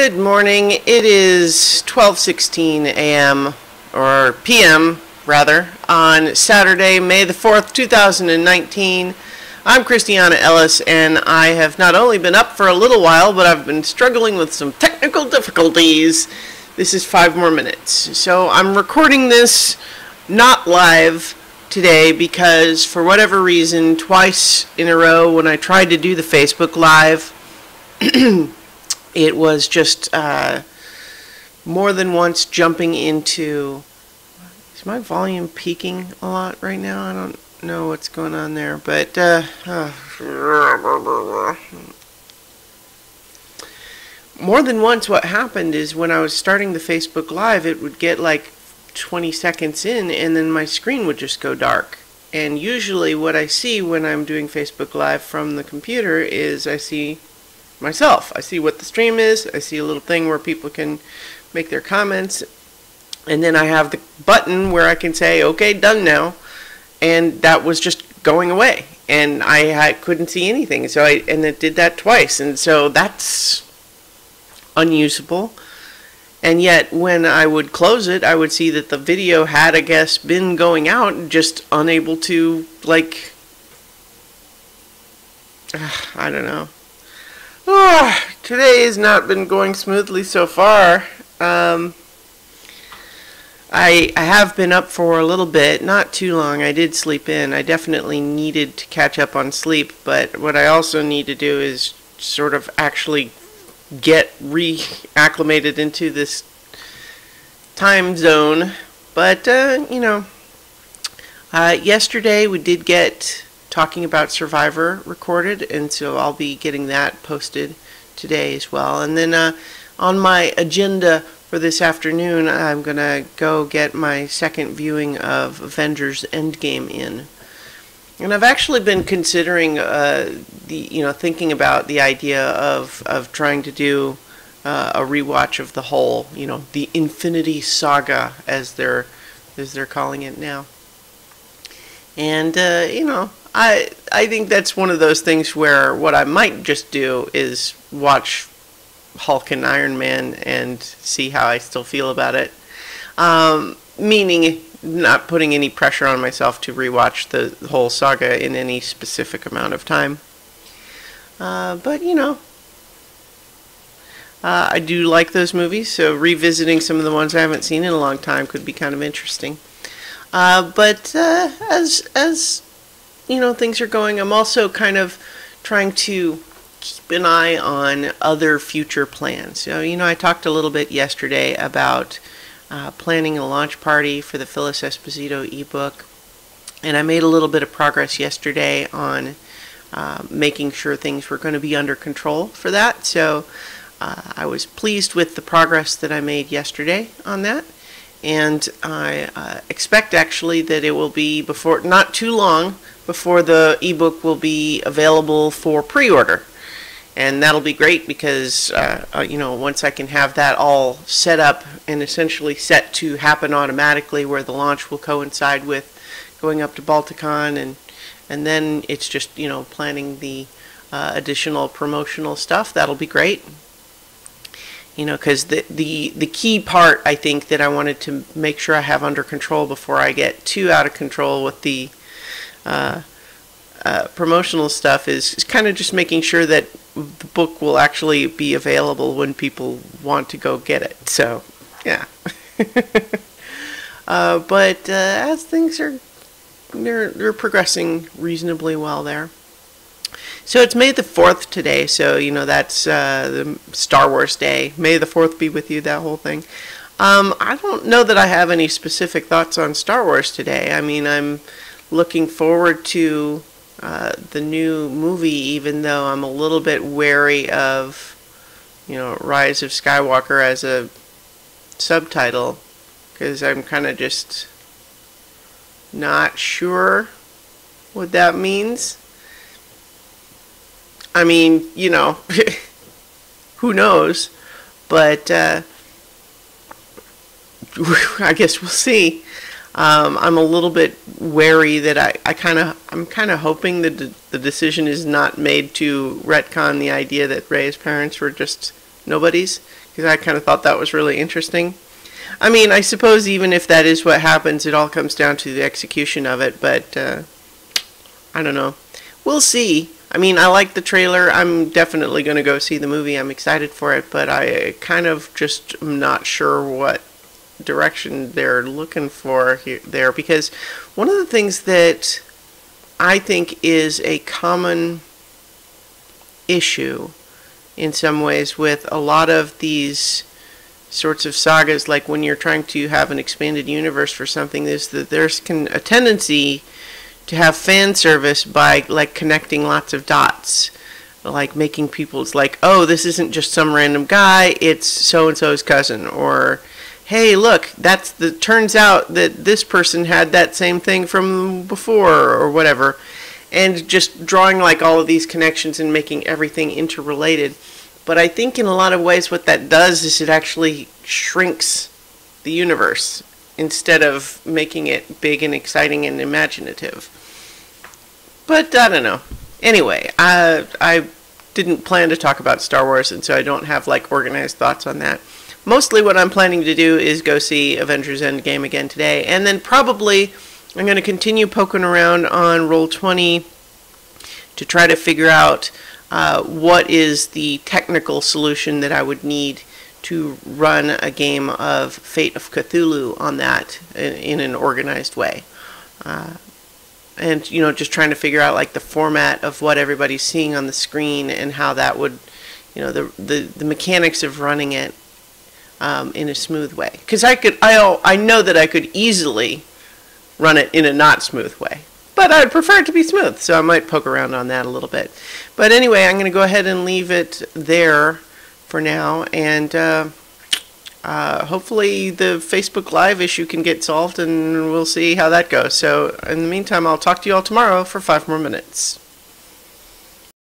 Good morning. It is 12:16 a.m. or p.m. rather on Saturday, May the 4th, 2019. I'm Christiana Ellis, and I have not only been up for a little while, but I've been struggling with some technical difficulties. This is 5 more minutes. So I'm recording this not live today because for whatever reason, twice in a row when I tried to do the Facebook Live, it was just more than once jumping into... Is my volume peaking a lot right now? I don't know what's going on there, but more than once what happened is when I was starting the Facebook Live, it would get like 20 seconds in and then my screen would just go dark. And usually what I see when I'm doing Facebook Live from the computer is I see myself. I see what the stream is. I see a little thing where people can make their comments, and then I have the button where I can say, okay, done now, and that was just going away, and I couldn't see anything. And it did that twice, and so that's unusable. And yet when I would close it, I would see that the video had, I guess, been going out, just unable to, like, I don't know. Today has not been going smoothly so far. I have been up for a little bit, not too long. I did sleep in. I definitely needed to catch up on sleep, but what I also need to do is sort of actually get reacclimated into this time zone. But, yesterday we did get Talking About Survivor recorded, and so I'll be getting that posted today as well. And then on my agenda for this afternoon, I'm going to go get my second viewing of Avengers Endgame in. And I've actually been considering thinking about the idea of trying to do a rewatch of the whole, the Infinity Saga as they're calling it now. And I think that's one of those things where what I might just do is watch Hulk and Iron Man and see how I still feel about it. Meaning not putting any pressure on myself to rewatch the whole saga in any specific amount of time. But I do like those movies, so revisiting some of the ones I haven't seen in a long time could be kind of interesting. But as things are going, I'm also kind of trying to keep an eye on other future plans. So, I talked a little bit yesterday about planning a launch party for the Phyllis Esposito ebook, and I made a little bit of progress yesterday on making sure things were going to be under control for that. So I was pleased with the progress that I made yesterday on that. And I expect actually that it will be not too long before the ebook will be available for pre-order. And that'll be great because, once I can have that all set up and essentially set to happen automatically where the launch will coincide with going up to Balticon, and then it's just, planning the additional promotional stuff. That'll be great. Because the key part, I think, that I wanted to make sure I have under control before I get too out of control with the promotional stuff is kind of just making sure that the book will actually be available when people want to go get it. So, yeah. But as things are, they're progressing reasonably well there. So it's May the 4th today, so, that's the Star Wars Day. May the 4th be with you, that whole thing. I don't know that I have any specific thoughts on Star Wars today. I mean, I'm looking forward to the new movie, even though I'm a little bit wary of, Rise of Skywalker as a subtitle, because I'm kind of just not sure what that means. I mean, who knows, but I guess we'll see. I'm a little bit wary that I'm kind of hoping that the decision is not made to retcon the idea that Rey's parents were just nobodies, because I kind of thought that was really interesting. I mean, I suppose even if that is what happens, it all comes down to the execution of it, but I don't know. We'll see. I mean, I like the trailer. I'm definitely going to go see the movie. I'm excited for it, but I kind of just am not sure what direction they're looking for there, because one of the things that I think is a common issue in some ways with a lot of these sorts of sagas, like when you're trying to have an expanded universe for something, is that there's a tendency to have fan service by like connecting lots of dots, like making people, it's like, oh, this isn't just some random guy, it's so and so's cousin, or hey, look, turns out that this person had that same thing from before, or whatever, and just drawing like all of these connections and making everything interrelated. But I think in a lot of ways what that does is it actually shrinks the universe instead of making it big and exciting and imaginative. But I don't know. Anyway, I didn't plan to talk about Star Wars, and so I don't have like organized thoughts on that. Mostly what I'm planning to do is go see Avengers Endgame again today, and then probably I'm going to continue poking around on Roll20 to try to figure out what is the technical solution that I would need to run a game of Fate of Cthulhu on that in an organized way. And, you know, just trying to figure out like the format of what everybody's seeing on the screen and how that would, you know, the mechanics of running it in a smooth way. Because I know that I could easily run it in a not smooth way, but I'd prefer it to be smooth, so I might poke around on that a little bit. But anyway, I'm going to go ahead and leave it there for now, and hopefully the Facebook Live issue can get solved, and we'll see how that goes. So in the meantime, I'll talk to you all tomorrow for 5 more minutes.